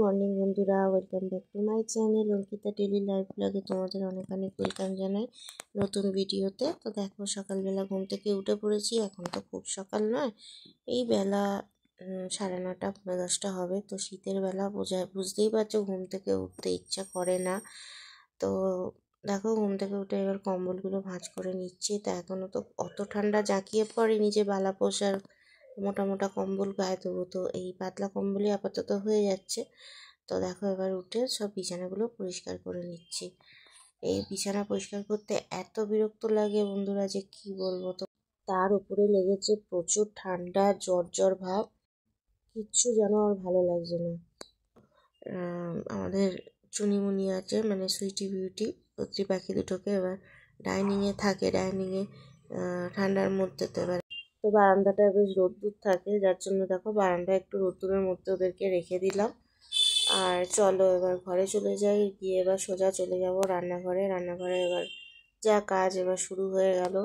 Morning বন্ধুরা, welcome back to my channel Ankita daily life ব্লগে তোমাদের অনেক অনেক ওয়েলকাম জানাই নতুন ভিডিওতে। তো দেখো, সকালবেলা ঘুম থেকে উঠে পড়েছি। এখন তো খুব সকাল নয়, এই বেলা 9:30 পৌনে 10টা হবে। তো শীতের বেলা বুঝতেই পারছো, ঘুম থেকে উঠতে ইচ্ছা করে না। তো দেখো, ঘুম থেকে উঠে এবার কম্বলগুলো ভাঁজ করে নিচ্ছি। তা এখনও তো অত ঠান্ডা জাঁকিয়ে পড়েনি যে বালা পোষার মোটা মোটা কম্বল গায়ে দেবো। তো এই পাতলা কম্বলই আপাতত হয়ে যাচ্ছে। তো দেখো, এবার উঠে সব বিছানাগুলো পরিষ্কার করে নিচ্ছি। এই বিছানা পরিষ্কার করতে এত বিরক্ত লাগে বন্ধুরা যে কি বলবো। তো তার উপরে লেগেছে প্রচুর ঠান্ডা, জ্বর জ্বর ভাব, কিচ্ছু যেন আর ভালো লাগছে না। আমাদের চুনিমুনি আছে, মানে সুইটি বিউটি, পত্রী পাখি দুটোকে এবার ডাইনিংয়ে থাকে। ডাইনিংয়ে ঠান্ডার মধ্যে তো বারান্দাটায় বেশ রোদ্দুর থাকে, যার জন্য দেখো বারান্দায় একটু রোদ্দুরের মধ্যে ওদেরকে রেখে দিলাম। আর চলো এবার ঘরে চলে যাই। গিয়ে এবার সোজা চলে যাব রান্নাঘরে। রান্নাঘরে এবার যা কাজ এবার শুরু হয়ে গেল।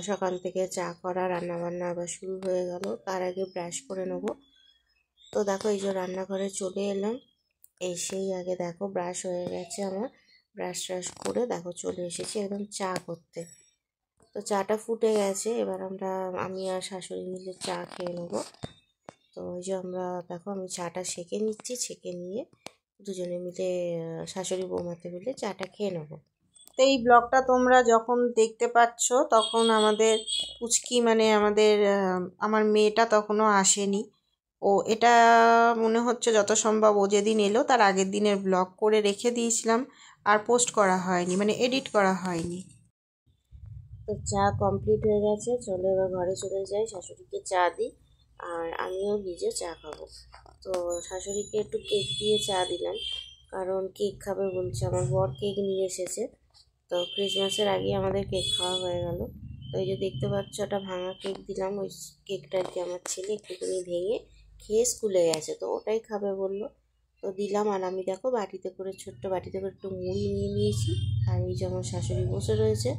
সকাল থেকে চা করা, রান্নাবান্না আবার শুরু হয়ে গেল। তার আগে ব্রাশ করে নেবো। তো দেখো, এই যে রান্নাঘরে চলে এলাম। এসেই আগে দেখো ব্রাশ হয়ে গেছে আমার। ব্রাশ ট্রাশ করে দেখো চলে এসেছি একদম চা করতে। তো চাটা ফুটে গেছে, এবার আমি আর শাশুড়ি মিলে চা খেয়ে নেবো। তো ওই যে দেখো, আমি চাটা সেঁকে নিচ্ছি। ছেঁকে নিয়ে দুজনে মিলে শাশুড়ি বৌমাতে মিলে চাটা খেয়ে নেবো। তো এই ব্লগটা তোমরা যখন দেখতে পাচ্ছ তখন আমাদের পুচকি, মানে আমার মেয়েটা তখনও আসেনি। এটা মনে হচ্ছে যত সম্ভব ও যেদিন এলো তার আগের দিনের ব্লগ করে রেখে দিয়েছিলাম, আর পোস্ট করা হয়নি, মানে এডিট করা হয়নি। তো চা কমপ্লিট হয়ে গেছে, চলো এবার ঘরে চলে যাই, শাশুড়িকে চা দিই আর আমিও নিজে চা খাবো। তো শাশুড়িকে একটু কেক দিয়ে চা দিলাম, কারণ কেক খাবে বলছে। আমার বর কেক নিয়ে এসেছে। তো ক্রিসমাসের আগে আমাদের কেক খাওয়া হয়ে গেল। তো এই যে দেখতে পাচ্ছ, একটা ভাঙা কেক দিলাম। ওই কেকটা আর কি আমার ছেলে একটুখানি ভেঙে খেয়ে স্কুলে গেছে, তো ওটাই খাবে বললো। তো দিলাম। আর আমি দেখো বাটিতে করে, ছোট্ট বাটিতে করে একটু মুড়ি নিয়ে নিয়েছি। আর এই যে আমার শাশুড়ি বসে রয়েছে।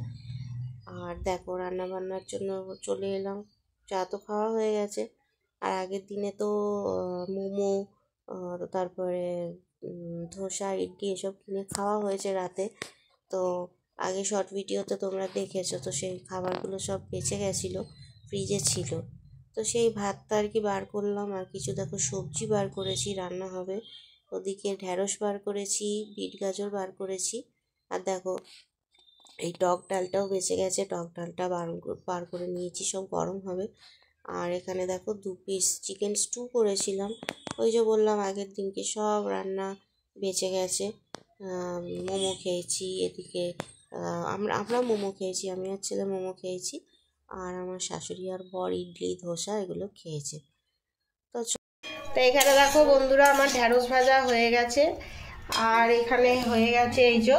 আর দেখো, রান্না বান্নার জন্য চলে এলাম। চা তো খাওয়া হয়ে গেছে। আর আগের দিনে তো মোমো, তারপরে ধোসা, ইডলি এসব কিনে খাওয়া হয়েছে রাতে। তো আগে শর্ট ভিডিওতে তোমরা দেখেছো, তো সেই খাবারগুলো সব বেঁচে গেছিলো, ফ্রিজে ছিল। তো সেই ভাতটা আর কি বার করলাম। আর কিছু দেখো সবজি বার করেছি, রান্না হবে। ওদিকে ঢ্যাঁড়স বার করেছি, বিট গাজর বার করেছি। আর দেখো, এই টক ডালটাও বেঁচে গেছে, টক ডালটা বার করে নিয়েছি, সব গরম হবে। আর এখানে দেখো 2 পিস চিকেন স্টু করেছিলাম। ওই যে বললাম আগের দিনকে সব রান্না বেঁচে গেছে। মোমো খেয়েছি এদিকে। আমরা মোমো খেয়েছি, আমি আর ছেলে মোমো খেয়েছি। আর আমার শাশুড়ি আর বর ইডলি ধোসা এগুলো খেয়েছে। তো এখানে দেখো বন্ধুরা, আমার ঢ্যাঁড়স ভাজা হয়ে গেছে। আর এখানে হয়ে গেছে এই যে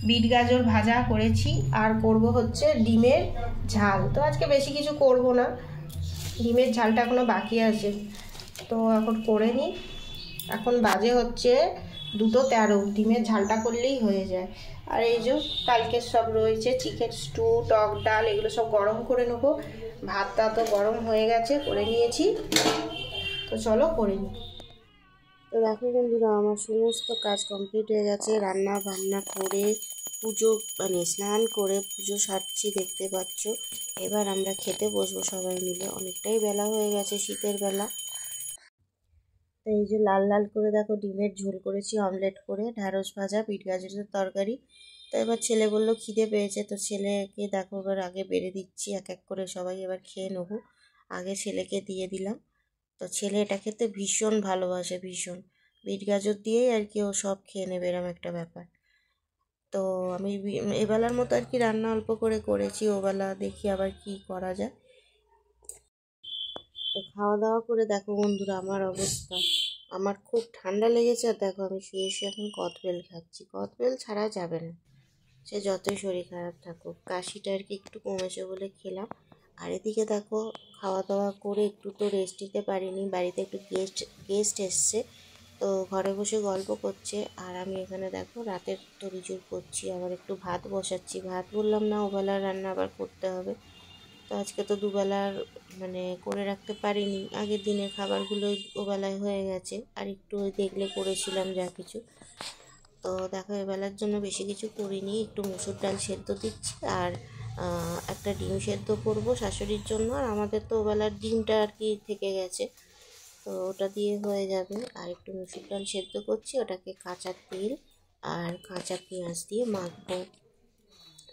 বিট গাজর ভাজা করেছি। আর করব হচ্ছে ডিমের ঝাল। তো আজকে বেশি কিছু করব না, ডিমের ঝালটা এখনও বাকি আছে। তো এখন করে নিই। এখন বাজে হচ্ছে 2:13। ডিমের ঝালটা করলেই হয়ে যায়। আর এই যে কালকের সব রয়েছে, চিকেন স্টু, টক ডাল, এগুলো সব গরম করে নেবো। ভাতটা তো গরম হয়ে গেছে, করে নিয়েছি। তো চলো করে নিই। তো দেখো বন্ধুরা, আমার সমস্ত কাজ কমপ্লিট হয়ে গেছে। রান্না বান্না করে পুজো, মানে স্নান করে পুজো সারছি, দেখতে পাচ্ছ। এবার আমরা খেতে বসবো সবাই মিলে। অনেকটাই বেলা হয়ে গেছে, শীতের বেলা। তো এই যে লাল লাল করে দেখো ডিমের ঝোল করেছি, অমলেট করে, ঢ্যাঁড়স ভাজা, বিট গাজরের তরকারি। তো এবার ছেলে বললো খিদে পেয়েছে, তো ছেলেকে দেখো এবার আগে বেড়ে দিচ্ছি। এক এক করে সবাই এবার খেয়ে নেবো। আগে ছেলেকে দিয়ে দিলাম। তো ছেলে এটা খেতে ভীষণ ভালোবাসে, ভীষণ। বিট গাজর দিয়েই আর কি ও সব খেয়ে নেবে, এরম একটা ব্যাপার। তো আমি এবেলার মতো আর কি রান্না অল্প করে করেছি, ওবেলা দেখি আবার কি করা যায়। তো খাওয়া দাওয়া করে দেখো বন্ধুরা আমার অবস্থা। আমার খুব ঠান্ডা লেগেছে। আর দেখো, আমি শুয়ে শুয়ে এখন কদবেল খাচ্ছি। কদবেল ছাড়া যাবে না, সে যতই শরীর খারাপ থাকুক। কাশিটা আর কি একটু কমেছে বলে খেলাম। আর এদিকে দেখো, খাওয়া দাওয়া করে একটু তো রেস্ট নিতে পারিনি, বাড়িতে একটু গেস্ট এসছে। তো ঘরে বসে গল্প করছে। আর আমি এখানে দেখো রাতের তরিজোর করছি, আবার একটু ভাত বসাচ্ছি। ভাত বললাম না, ওবেলার রান্না আবার করতে হবে। তো আজকে তো দুবেলার মানে করে রাখতে পারিনি, আগের দিনের খাবারগুলোই ওবেলায় হয়ে গেছে, আর একটু ওই দেখলে করেছিলাম যা কিছু। তো দেখো এবেলার জন্য বেশি কিছু করিনি, একটু মুসুর ডাল সেদ্ধ দিচ্ছি আর একটা ডিম সেদ্ধ করব শাশুড়ির জন্য, আর আমাদের তো ওবেলার ডিমটা আর কি থেকে গেছে, তো ওটা দিয়ে হয়ে যাবে। আর একটু মুসুর ডাল সেদ্ধ করছি, ওটাকে কাঁচা তেল আর কাঁচা পেঁয়াজ দিয়ে মাখবো।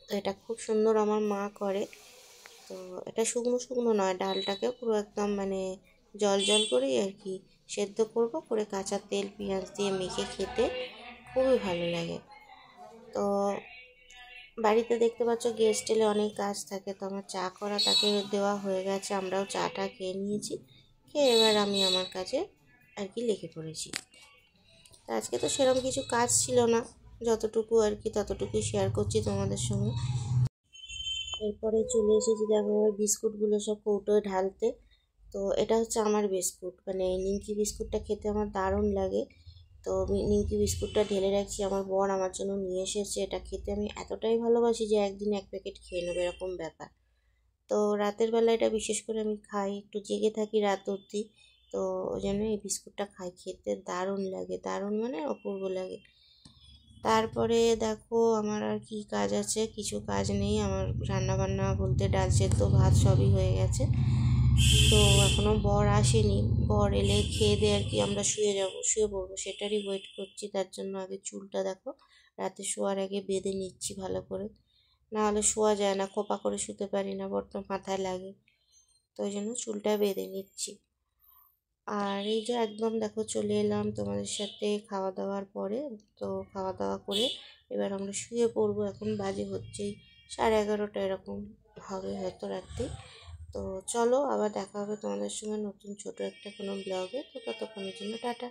তো এটা খুব সুন্দর আমার মা করে। তো এটা শুকনো শুকনো নয়, ডালটাকে পুরো একদম মানে জল জল করেই আর কি সেদ্ধ করব, করে কাঁচা তেল পেঁয়াজ দিয়ে মেখে খেতে খুবই ভালো লাগে। তো বাড়িতে দেখতে পাচ্ছ গেস্ট এলে অনেক কাজ থাকে, তো আমার চা করা তাকে দেওয়া হয়ে গেছে, আমরাও চাটা খেয়ে নিয়েছি, খেয়ে এবার আমি আমার কাজে আর কি লেগে পড়েছি। তো আজকে তো সেরকম কিছু কাজ ছিল না, যতটুকু আর কি ততটুকুই শেয়ার করছি তোমাদের সঙ্গে। এরপরে চলে এসেছি দেখো বিস্কুটগুলো সব কৌটোয় ঢালতে। তো এটা হচ্ছে আমার বিস্কুট, মানে নিমকি বিস্কুটটা খেতে আমার দারুণ লাগে। তো নিমকি বিস্কুটটা ঢেলে রাখছি, আমার বর আমার জন্য নিয়ে এসেছে। এটা খেতে আমি এতটাই ভালোবাসি যে একদিন এক প্যাকেট খেয়ে নেবো, এরকম ব্যাপার। তো রাতের বেলা এটা বিশেষ করে আমি খাই, একটু জেগে থাকি রাত অবধি, তো ওই জন্য এই বিস্কুটটা খাই, খেতে দারুণ লাগে, দারুণ মানে অপূর্ব লাগে। তারপরে দেখো আমার আর কি কাজ আছে, কিছু কাজ নেই আমার, রান্না বান্না বলতে ডাল সেদ্ধ ভাত সবই হয়ে গেছে। তো এখনও বর আসেনি, বর এলে খেয়ে দিয়ে আর কি আমরা শুয়ে পড়বো, সেটারই ওয়েট করছি। তার জন্য আগে চুলটা দেখো রাতে শোয়ার আগে বেঁধে নিচ্ছি ভালো করে, না হলে শোয়া যায় না, খোপা করে শুতে পারি না, বড্ড মাথায় লাগে, তো ওই জন্য চুলটা বেঁধে নিচ্ছি। আর এই যে একদম দেখো চলে এলাম তোমাদের সাথে খাওয়া দাওয়ার পরে। তো খাওয়া দাওয়া করে এবার আমরা শুয়ে পড়বো, এখন বাজে হচ্ছেই 11:30 এরকম হবে হয়তো রাত্রি। তো চলো আবার দেখা হবে তোমাদের সঙ্গে নতুন ছোট একটা কোনো ব্লগে। তো ততক্ষণের জন্য টাটা।